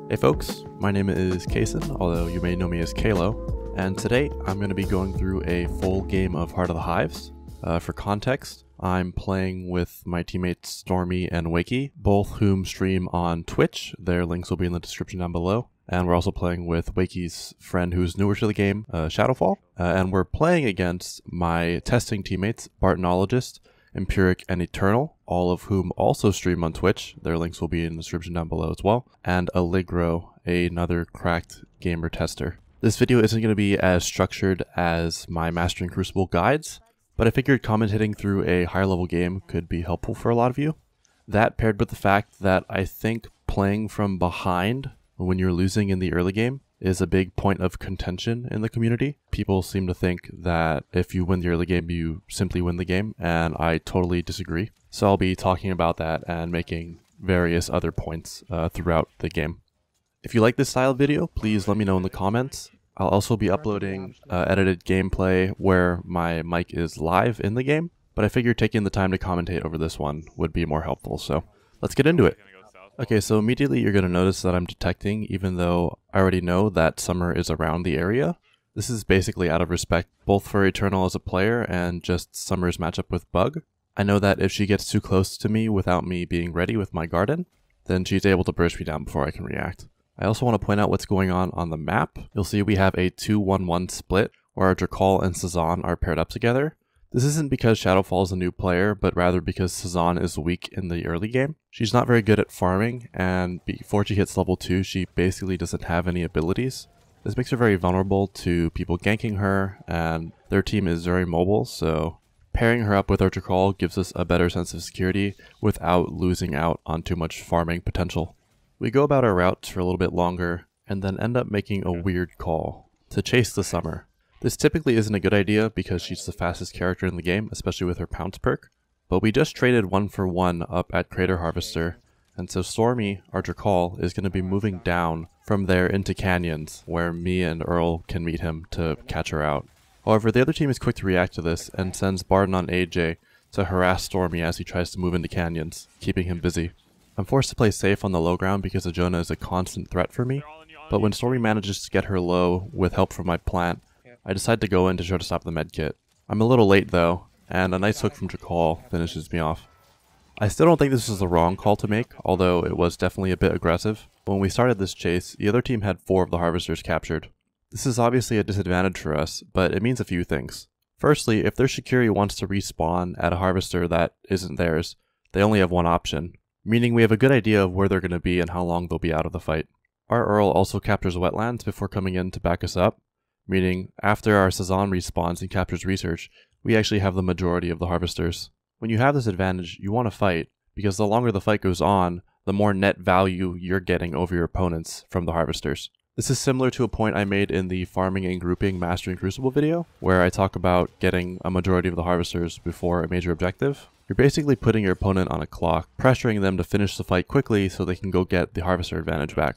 Hey folks, my name is Kason, although you may know me as Kalo, and today I'm going to be going through a full game of Heart of the Hives. For context, I'm playing with my teammates Stormy and Wakey, both whom stream on Twitch. Their links will be in the description down below. And we're also playing with Wakey's friend who's newer to the game, Shadowfall. And we're playing against my testing teammates, Bartonologist, Empiric, and Eternal, all of whom also stream on Twitch. Their links will be in the description down below as well. And Allegro, another cracked gamer tester. This video isn't going to be as structured as my Mastering Crucible guides, but I figured commentating through a higher level game could be helpful for a lot of you. That paired with the fact that I think playing from behind when you're losing in the early game is a big point of contention in the community. People seem to think that if you win the early game, you simply win the game, and I totally disagree. So I'll be talking about that and making various other points throughout the game. If you like this style of video, please let me know in the comments. I'll also be uploading edited gameplay where my mic is live in the game, but I figured taking the time to commentate over this one would be more helpful, so let's get into it. Okay, so immediately you're going to notice that I'm detecting, even though I already know that Summer is around the area. This is basically out of respect, both for Eternal as a player and just Summer's matchup with Bugg. I know that if she gets too close to me without me being ready with my garden, then she's able to burst me down before I can react. I also want to point out what's going on the map. You'll see we have a 2-1-1 split, where our Drakal and Sazan are paired up together. This isn't because Shadowfall is a new player, but rather because Sazan is weak in the early game. She's not very good at farming, and before she hits level 2, she basically doesn't have any abilities. This makes her very vulnerable to people ganking her, and their team is very mobile, so pairing her up with our Drakal gives us a better sense of security without losing out on too much farming potential. We go about our routes for a little bit longer, and then end up making a weird call to chase the Summer. This typically isn't a good idea because she's the fastest character in the game, especially with her Pounce perk, but we just traded 1-for-1 up at Crater Harvester, and so Stormy, our Drakal, is going to be moving down from there into canyons, where me and Earl can meet him to catch her out. However, the other team is quick to react to this, and sends Barton on AJ to harass Stormy as he tries to move into canyons, keeping him busy. I'm forced to play safe on the low ground because Ajona is a constant threat for me, but when Stormy manages to get her low with help from my plant, I decide to go in to try to stop the medkit. I'm a little late though, and a nice hook from Drakal finishes me off. I still don't think this is the wrong call to make, although it was definitely a bit aggressive. When we started this chase, the other team had 4 of the Harvesters captured. This is obviously a disadvantage for us, but it means a few things. Firstly, if their Shikiri wants to respawn at a Harvester that isn't theirs, they only have one option, meaning we have a good idea of where they're going to be and how long they'll be out of the fight. Our Earl also captures wetlands before coming in to back us up, meaning after our Sazan respawns and captures research, we actually have the majority of the Harvesters. When you have this advantage, you want to fight, because the longer the fight goes on, the more net value you're getting over your opponents from the Harvesters. This is similar to a point I made in the Farming and Grouping Mastering Crucible video, where I talk about getting a majority of the Harvesters before a major objective. You're basically putting your opponent on a clock, pressuring them to finish the fight quickly so they can go get the Harvester advantage back.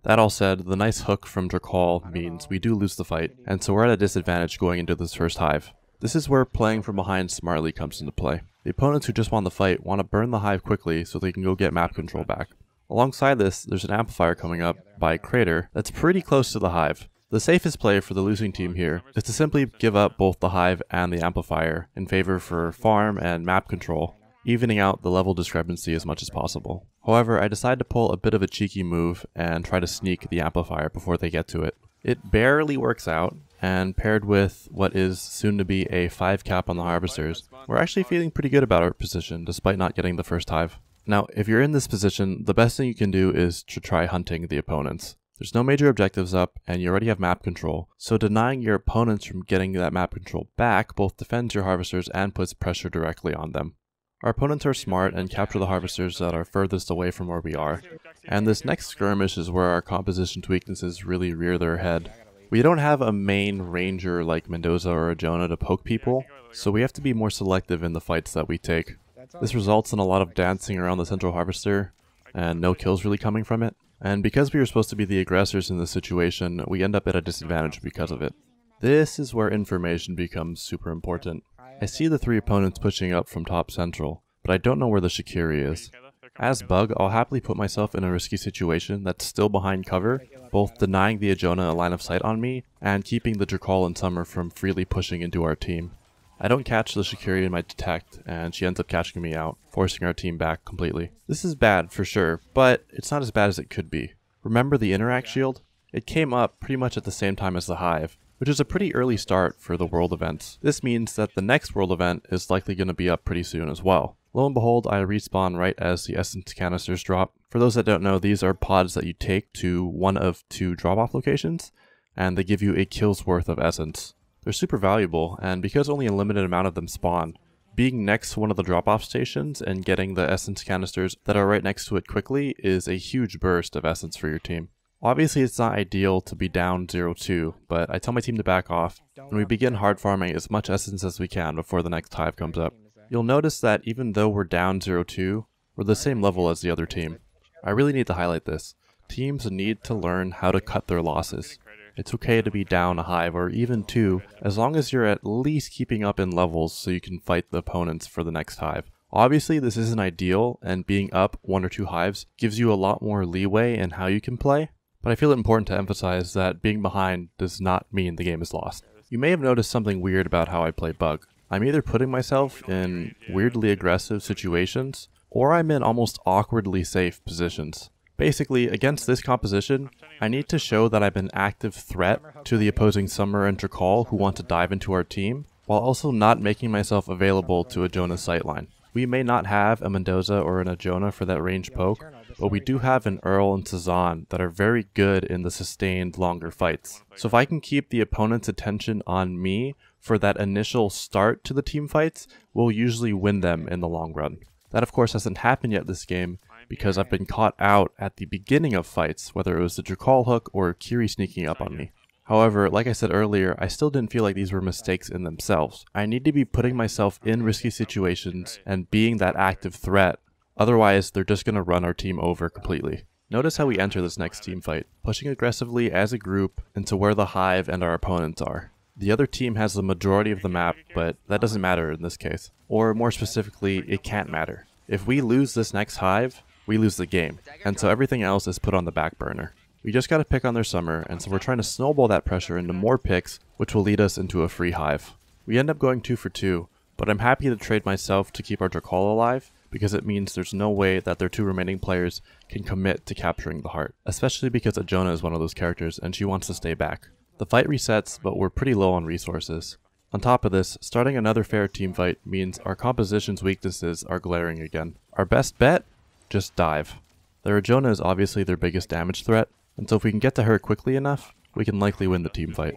That all said, the nice hook from Drakal means we do lose the fight, and so we're at a disadvantage going into this first hive. This is where playing from behind smartly comes into play. The opponents who just won the fight want to burn the hive quickly so they can go get map control back. Alongside this, there's an amplifier coming up by Crater that's pretty close to the hive. The safest play for the losing team here is to simply give up both the hive and the amplifier in favor for farm and map control, evening out the level discrepancy as much as possible. However, I decide to pull a bit of a cheeky move and try to sneak the amplifier before they get to it. It barely works out, and paired with what is soon to be a 5 cap on the Harvesters, we're actually feeling pretty good about our position despite not getting the first hive. Now, if you're in this position, the best thing you can do is to try hunting the opponents. There's no major objectives up, and you already have map control, so denying your opponents from getting that map control back both defends your Harvesters and puts pressure directly on them. Our opponents are smart and capture the Harvesters that are furthest away from where we are, and this next skirmish is where our composition weaknesses really rear their head. We don't have a main ranger like Mendoza or Ajona to poke people, so we have to be more selective in the fights that we take. This results in a lot of dancing around the central Harvester, and no kills really coming from it. And because we were supposed to be the aggressors in this situation, we end up at a disadvantage because of it. This is where information becomes super important. I see the 3 opponents pushing up from top central, but I don't know where the Shikiri is. As Bugg, I'll happily put myself in a risky situation that's still behind cover, both denying the Ajona a line of sight on me, and keeping the Drakal and Summer from freely pushing into our team. I don't catch the Shikiri in my detect, and she ends up catching me out, forcing our team back completely. This is bad for sure, but it's not as bad as it could be. Remember the Interact Shield? It came up pretty much at the same time as the Hive, which is a pretty early start for the world events. This means that the next world event is likely going to be up pretty soon as well. Lo and behold, I respawn right as the essence canisters drop. For those that don't know, these are pods that you take to one of 2 drop-off locations, and they give you a kill's worth of essence. They're super valuable, and because only a limited amount of them spawn, being next to one of the drop-off stations and getting the essence canisters that are right next to it quickly is a huge burst of essence for your team. Obviously it's not ideal to be down 0-2, but I tell my team to back off, and we begin hard farming as much essence as we can before the next Hive comes up. You'll notice that even though we're down 0-2, we're the same level as the other team. I really need to highlight this. Teams need to learn how to cut their losses. It's okay to be down a Hive or even 2, as long as you're at least keeping up in levels so you can fight the opponents for the next Hive. Obviously this isn't ideal, and being up 1 or 2 Hives gives you a lot more leeway in how you can play, but I feel it important to emphasize that being behind does not mean the game is lost. You may have noticed something weird about how I play Bugg. I'm either putting myself in weirdly aggressive situations, or I'm in almost awkwardly safe positions. Basically, against this composition, I need to show that I'm an active threat to the opposing Summer and Drakal who want to dive into our team, while also not making myself available to Ajona's sightline. We may not have a Mendoza or an Ajona for that range poke, but we do have an Earl and Cezanne that are very good in the sustained longer fights. So if I can keep the opponent's attention on me for that initial start to the team fights, we'll usually win them in the long run. That of course hasn't happened yet this game, because I've been caught out at the beginning of fights, whether it was the Drakal hook or Kiri sneaking up on me. However, like I said earlier, I still didn't feel like these were mistakes in themselves. I need to be putting myself in risky situations and being that active threat, otherwise they're just going to run our team over completely. Notice how we enter this next team fight, pushing aggressively as a group into where the Hive and our opponents are. The other team has the majority of the map, but that doesn't matter in this case. Or more specifically, it can't matter. If we lose this next Hive, we lose the game, and so everything else is put on the back burner. We just gotta pick on their Summer, and so we're trying to snowball that pressure into more picks, which will lead us into a free Hive. We end up going 2 for 2, but I'm happy to trade myself to keep our Drakal alive, because it means there's no way that their 2 remaining players can commit to capturing the heart, especially because Ajona is one of those characters and she wants to stay back. The fight resets, but we're pretty low on resources. On top of this, starting another fair team fight means our composition's weaknesses are glaring again. Our best bet? Just dive. Their Ajona is obviously their biggest damage threat, and so if we can get to her quickly enough, we can likely win the team fight.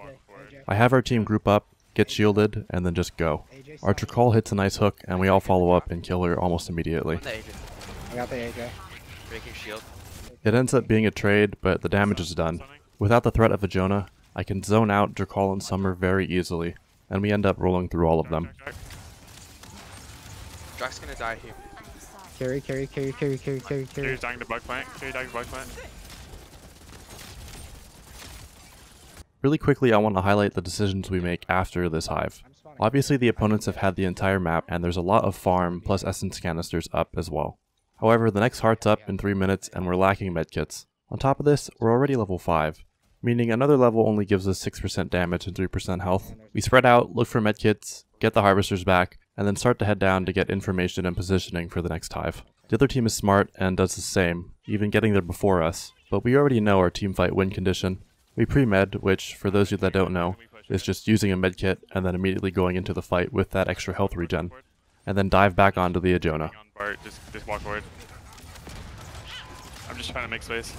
I have our team group up, get shielded, and then just go. Our Drakal hits a nice hook, and we all follow up and kill her almost immediately. I got the AJ. Breaking shield. It ends up being a trade, but the damage is done. Without the threat of Ajona, I can zone out Drakal and Summer very easily, and we end up rolling through all of them. Jack's gonna die here. Carry. Carry's dying to Bugg plant. Really quickly, I want to highlight the decisions we make after this Hive. Obviously, the opponents have had the entire map, and there's a lot of farm plus essence canisters up as well. However, the next heart's up in 3 minutes, and we're lacking medkits. On top of this, we're already level 5, meaning another level only gives us 6% damage and 3% health. We spread out, look for medkits, get the harvesters back, and then start to head down to get information and positioning for the next Hive. The other team is smart and does the same, even getting there before us, but we already know our teamfight win condition. We pre-med, which, for those of you that don't know, is just using a medkit and then immediately going into the fight with that extra health regen, and then dive back onto the Ajona. Just walk forward. I'm just trying to make space.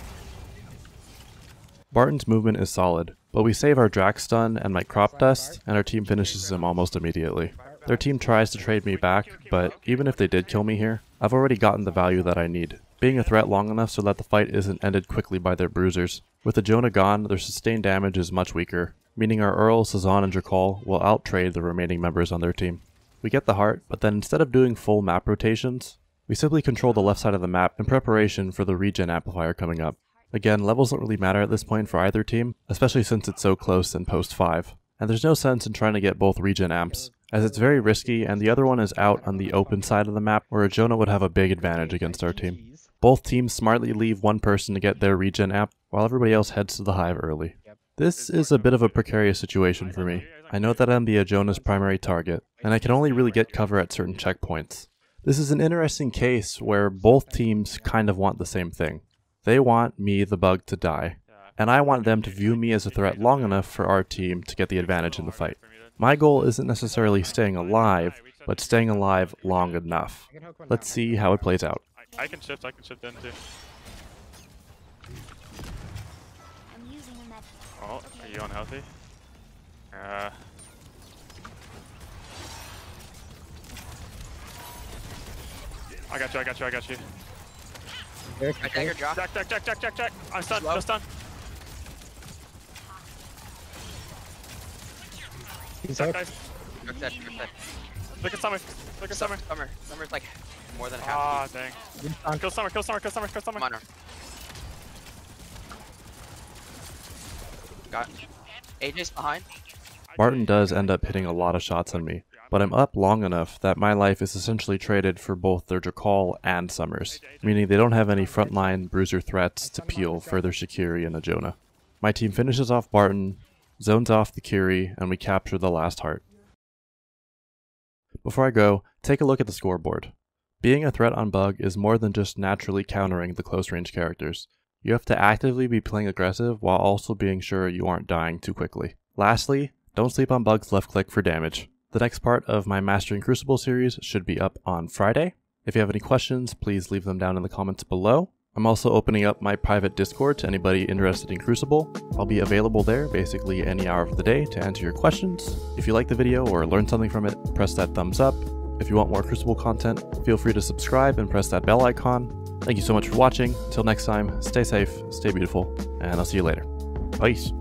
Barton's movement is solid, but we save our Drax stun and my crop dust, and our team finishes him almost immediately. Their team tries to trade me back, but even if they did kill me here, I've already gotten the value that I need, being a threat long enough so that the fight isn't ended quickly by their bruisers. With Ajona gone, their sustained damage is much weaker, meaning our Earl, Cezanne, and Drakal will out-trade the remaining members on their team. We get the heart, but then instead of doing full map rotations, we simply control the left side of the map in preparation for the regen amplifier coming up. Again, levels don't really matter at this point for either team, especially since it's so close in post 5. And there's no sense in trying to get both regen amps as it's very risky and the other one is out on the open side of the map where a Jonah would have a big advantage against our team. Both teams smartly leave one person to get their regen app while everybody else heads to the Hive early. This is a bit of a precarious situation for me. I know that I'm the Jonah's primary target, and I can only really get cover at certain checkpoints. This is an interesting case where both teams kind of want the same thing. They want me, the Bugg, to die, and I want them to view me as a threat long enough for our team to get the advantage in the fight. My goal isn't necessarily staying alive, but staying alive long enough. Let's see how it plays out. I can shift in too. Oh, are you unhealthy? I got you. Carrick, I dagger drop. Jack. I'm stunned, Slow. no stun. He's Jack out. dies. Drop dead. Look at Summer. Summer's like more than half. Ah, dang. He's on. Kill Summer. Come on. Got AJ's behind. Martin does end up hitting a lot of shots on me, but I'm up long enough that my life is essentially traded for both their Drakal and Summers, meaning they don't have any frontline bruiser threats to peel for their Shikiri and a Jonah. My team finishes off Barton, zones off the Kiri, and we capture the last heart. Before I go, take a look at the scoreboard. Being a threat on Bugg is more than just naturally countering the close range characters. You have to actively be playing aggressive while also being sure you aren't dying too quickly. Lastly, don't sleep on Bugg's left click for damage. The next part of my Mastering Crucible series should be up on Friday. If you have any questions, please leave them down in the comments below. I'm also opening up my private Discord to anybody interested in Crucible. I'll be available there basically any hour of the day to answer your questions. If you like the video or learned something from it, press that thumbs up. If you want more Crucible content, feel free to subscribe and press that bell icon. Thank you so much for watching. Until next time, stay safe, stay beautiful, and I'll see you later. Peace.